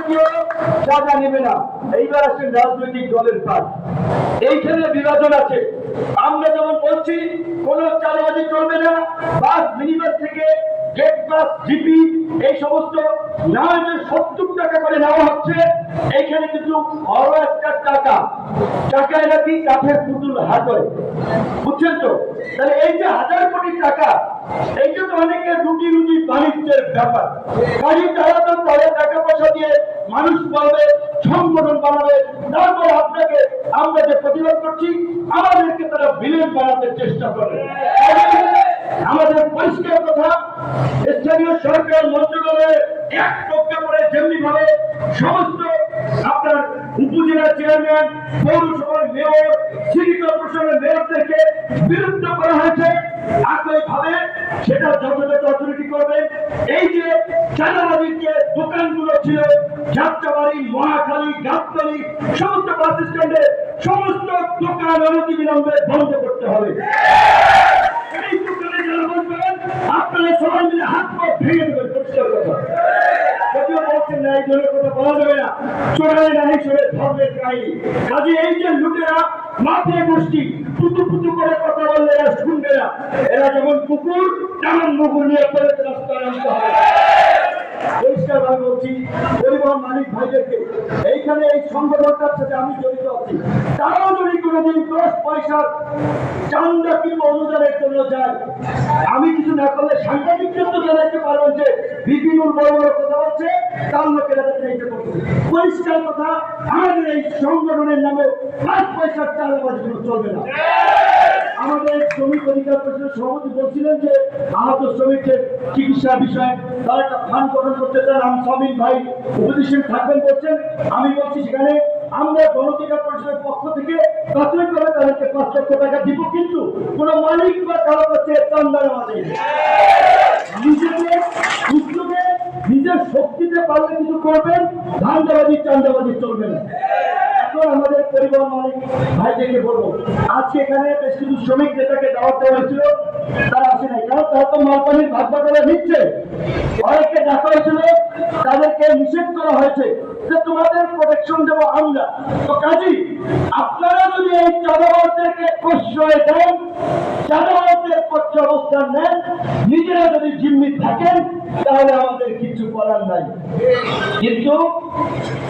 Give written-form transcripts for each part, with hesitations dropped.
কেউ টাকা নেবে না। এইবার আসেন রাজনৈতিক দলের পাঠ। এইখানে বিভাজন আছে। আমরা যেমন বলছি কোন চাঁদাবাজি চলবে না, বাস মিনিবাস থেকে গেট পাস জিপি এই সমস্ত না 70 টাকা করে নেওয়া হচ্ছে। এইখানে কিন্তু বড় একটা টাকায় নাকি কাঠের পুতুল হাত হয়, বুঝছেন তো? তাহলে এই যে 1000 কোটি টাকা, এইটা তো অনেকে রুটি রুটি বাণিজ্যের ব্যাপার। কাজে তারা তো পরে টাকা পয়সা দিয়ে মানুষ বলবে, সংগঠন বানাবে, তারপর আপনাকে আমরা যে প্রতিবাদ করছি আমাদেরকে তারা ভিলেন বানাতে চেষ্টা করে। আমাদের পরিষ্কার কথা, স্থানীয় সরকার মন্ত্রণালয়ের এক প্রজ্ঞাপনে যেমনি ভাবে সমস্ত আপনার উপজেলা চেয়ারম্যান, পৌরসভার মেয়র, সিটি কর্পোরেশনের মেয়রদেরকে বিরুদ্ধ করা হয়েছে, একইভাবে সেটা যথাযথ অথরিটি করবেন। এই যে চাঁদাবাজির যে দোকানগুলো ছিল যাত্রাবাড়ি, মহাখালী, গাবতলী, সমস্ত বাস স্ট্যান্ডে সমস্ত দোকান অনতিবিলম্বে বন্ধ করতে হবে। এই দোকানে যারা বলবেন আপনারা সবাই মিলে হাত পা ভেঙে দেবেন, পরিষ্কার কথা। যদিও বলছেন না এই ধরনের কথা বলা যাবে না, চোরাই না হিসেবে ধর্মের কাহিনী। কাজে এই যে লুটেরা মাথায় গোষ্ঠী পুতু পুতু করে কথা বললে এরা শুনবে না। এরা যেমন কুকুর তেমন মুগুর নিয়ে পরে রাস্তায় আনতে হবে। পরিষ্কার ভাবে বলছি পরিবহন মালিক ভাইদেরকে, এইখানে এই সংগঠনটার সাথে আমি জড়িত আছি, তারাও যদি কোনোদিন 10 পয়সার চান্দা কিংবা অনুদানের জন্য যায়, আমি কিছু না করলে সাংবাদিকদের তো জানাইতে পারবেন যে বিপিনুর বড় বড় কথা বলছে, তার লোকেরা তাদের এইটা করছে। পরিষ্কার কথা, আমাদের এই সংগঠনের নামে 5 পয়সার চাঁদাবাজিগুলো চলবে না। আমাদের শ্রমিক অধিকার পরিষদের সভাপতি বলছিলেন যে আহত শ্রমিকদের চিকিৎসা বিষয়ে তারা একটা ফান্ড গঠন করতে চান, আমি সামিল ভাই উপদেষ্টা থাকবেন বলছেন। আমি বলছি সেখানে আমরা গণঅধিকার পরিষদের পক্ষ থেকে প্রাথমিকভাবে তাদেরকে 5 লক্ষ টাকা দিব, কিন্তু কোন মালিক বা কারো কাছে চান্দা নেওয়া যায় না। নিজেদের উদ্যোগে নিজের শক্তিতে পারলে কিছু করবেন, ধান্দাবাজি চান্দাবাজি চলবে না। আমাদের পরিবহন মালিক ভাইদেরকে বলবো, আজকে এখানে বেশ কিছু শ্রমিক নেতাকে দাওয়াত দেওয়া হয়েছিল, তারা আসে নাই, কারণ তারা তো মালপানির ভাগ বাটোয়ারা দিচ্ছে। অনেককে ডাকা হয়েছিল, তাদেরকে নিষেধ করা হয়েছে যে তোমাদের প্রোটেকশন দেবো আমরা। তো কাজী আপনারা যদি এই চাঁদাবাজদেরকে প্রশ্রয় দেন, চাঁদাবাজদের পক্ষে অবস্থান নেন, নিজেরা যদি জিম্মি থাকেন, তাহলে আমাদের কিছু করার নাই। কিন্তু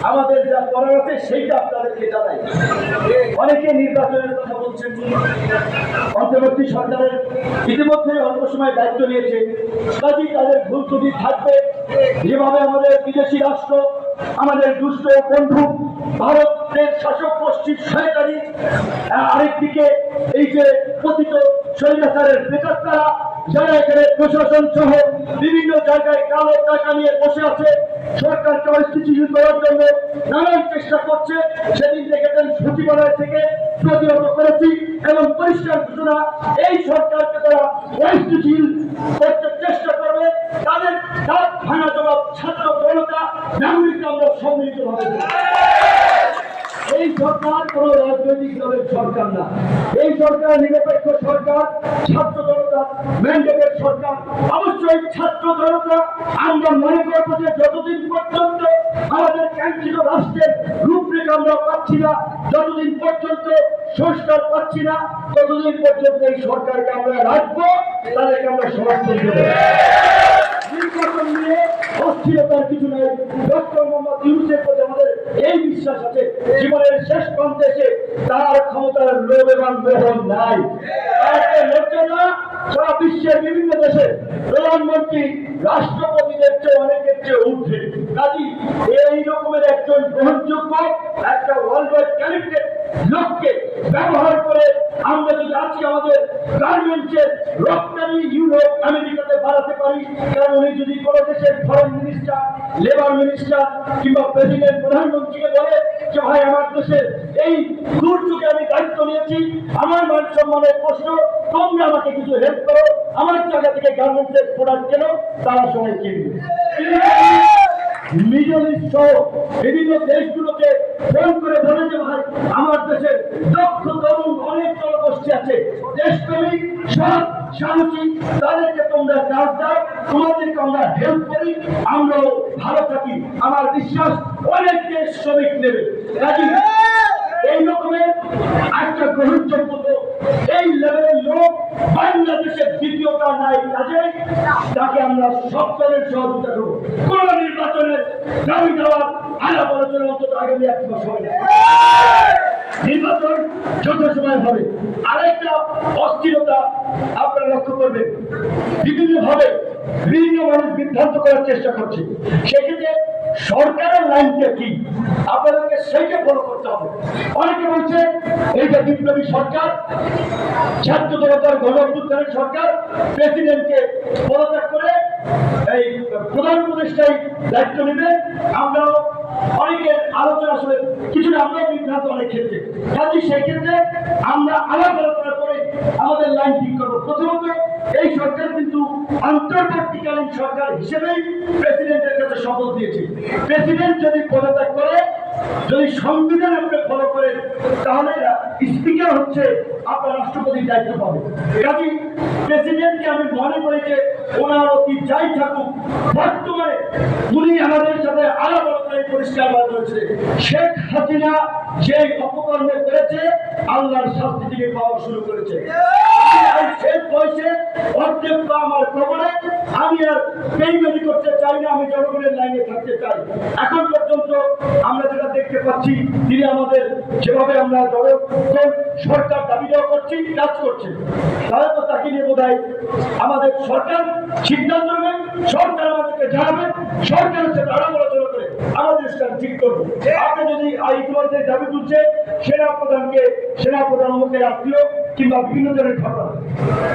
আমাদের যা করার আছে সেইটা আপনাদেরকে জানাই। অনেকে নির্বাচনের কথা বলছেন, অন্তর্বর্তী সরকারের ইতিমধ্যে অল্প সময় দায়িত্ব নিয়েছে, কাজেই তাদের ভুল ত্রুটি থাকবে। যেভাবে আমাদের বিদেশি রাষ্ট্র, আমাদের দুষ্ট বন্ধু ভারতের শাসক গোষ্ঠীর সরকারি, আরেকদিকে এই যে পতিত স্বৈরাচারের বেকাররা যারা এখানে প্রশাসন সহ বিভিন্ন জায়গায় কালো টাকা নিয়ে বসে আছে, সরকারকে অস্থিতিশীল করার জন্য নানান চেষ্টা করছে। সেদিন দেখেছেন সচিবালয় থেকে প্রতিহত করেছি এবং পরিষ্কার ঘোষণা, এই সরকারকে তারা অস্থিতিশীল করতে চেষ্টা করবে। তাদের দাঁত ভাঙা জবাব ছাত্র জনতা নাগরিক আমরা সম্মিলিতভাবে দেব। এই সরকার কোন রাজনৈতিক দলের সরকার না, এই সরকার নিরপেক্ষ সরকার, ছাত্র জনতা ম্যান্ডেটের সরকার। অবশ্যই ছাত্র জনতা আমরা মনে করবো যে যতদিন পর্যন্ত আমাদের কাঙ্ক্ষিত রাষ্ট্রের রূপরেখা আমরা পাচ্ছি না, যতদিন পর্যন্ত সংস্কার পাচ্ছি না, ততদিন পর্যন্ত এই সরকারকে আমরা রাখবো, তাদেরকে আমরা সমর্থন দেবো। নির্বাচন নিয়ে অস্থিরতার কিছু নাই। ডক্টর মোহাম্মদ ইউনূসের প্রতি আমাদের এই বিশ্বাস আছে, জীবনের শেষ প্রান্তে এসে তার ক্ষমতার লোভ এবং মোহ নাই। সারা বিশ্বের বিভিন্ন দেশে প্রধানমন্ত্রী রাষ্ট্রপতিদের চেয়ে অনেকের চেয়ে ঊর্ধ্বে। কাজী এই রকমের একজন গ্রহণযোগ্য একটা ওয়ার্ল্ড ওয়াইড কানেক্টেড লোককে ব্যবহার করে আমরা যদি আজকে আমাদের গার্মেন্টসের রপ্তানি ইউরোপ আমেরিকাতে বাড়াতে পারি, কারণ উনি যদি কোনো দেশের ফরেন মিনিস্টার, লেবার মিনিস্টার কিংবা প্রেসিডেন্ট প্রধানমন্ত্রীকে বলে যে ভাই আমার দেশের এই দুর্যোগে আমি দায়িত্ব নিয়েছি, আমার মান সম্মানের প্রশ্ন, তোমরা আমাকে কিছু হেল্প করো, আমার জায়গা থেকে গার্মেন্টসের প্রোডাক্ট কেন, তারা সবাই কিনবে। মিডল ইস্ট সহ বিভিন্ন দেশগুলোকে ফোন করে বলে যে ভাই আমার দেশের দক্ষ তরুণ অনেক জনগোষ্ঠী আছে, দেশপ্রেমিক সৎ সাহসী, তাদেরকে তোমরা কাজ দাও, তোমাদেরকে আমরা হেল্প করি, আমরাও ভালো থাকি। আমার বিশ্বাস অনেক দেশ শ্রমিক নেবে। এই রকমের একটা গ্রহণযোগ্য লোক, এই লেভেলের লোক বাংলাদেশের দ্বিতীয়টা নাই, কাজে তাকে আমরা সরকারের সহযোগিতা করব। কোন নির্বাচনের দাবি দেওয়ার আলাপ আলোচনা অন্তত আগামী 1 মাস হবে না। নির্বাচন যথাসময় হবে। আরেকটা অস্থিরতা আপনারা লক্ষ্য করবেন, বিভিন্নভাবে বিভিন্ন মানুষ বিভ্রান্ত করার চেষ্টা করছে। সেক্ষেত্রে সরকারের লাইনটা কি, আপনাদেরকে সেইটা ফলো করতে হবে। অনেকে বলছে এইটা বিপ্লবী সরকার, ছাত্র জনতার গণ অভ্যুত্থানের সরকার, প্রেসিডেন্টকে পদত্যাগ করে এই প্রধান উপদেষ্টাই দায়িত্ব নেবে। আমরাও অনেকের আলোচনা আসলে কিছুটা আমরাও বিভ্রান্ত অনেক ক্ষেত্রে, কাজে সেই ক্ষেত্রে আমরা আলাপ আলোচনা করে আমাদের লাইন ঠিক করবো। প্রথমত এই সরকার কিন্তু অন্তর্বর্তীকালীন সরকার হিসেবেই প্রেসিডেন্টের কাছে শপথ দিয়েছে। প্রেসিডেন্ট যদি পদত্যাগ করে, যদি সংবিধান আপনি ফলো করেন, তাহলে স্পিকার হচ্ছে আপনার রাষ্ট্রপতির দায়িত্ব পাবে। কাজে প্রেসিডেন্টকে আমি মনে করি যে ওনার অতি যাই থাকুক, বর্তমানে উনি আমাদের সাথে আলাপ আলোচনায় পরিষ্কার হয়েছে শেখ হাসিনা যে অপকর্ম করেছে আল্লাহর শাস্তি থেকে পাওয়া শুরু করেছে। শেষ বয়সে অর্ধেক পা আমার কবরে, আমি আর বেইমানি করতে চাই না, আমি জনগণের লাইনে থাকতে চাই। এখন পর্যন্ত আমরা যেটা দেখতে পাচ্ছি, তিনি আমাদের যেভাবে আমরা জনগণ সরকার দাবি দেওয়া করছি, কাজ করছে, তাহলে তো তাকে নিয়ে বোধ হয় আমাদের সরকার সিদ্ধান্ত নেবে, সরকার আমাদেরকে জানাবে, সরকারের সাথে আলাপ আলোচনা করে আমাদের স্থান ঠিক করবো। আপনি যদি ইতিমধ্যে দাবি তুলছে সেনাপ্রধানকে, সেনাপ্রধান অমুকের আত্মীয় কিংবা বিভিন্ন ধরনের ঘটনা,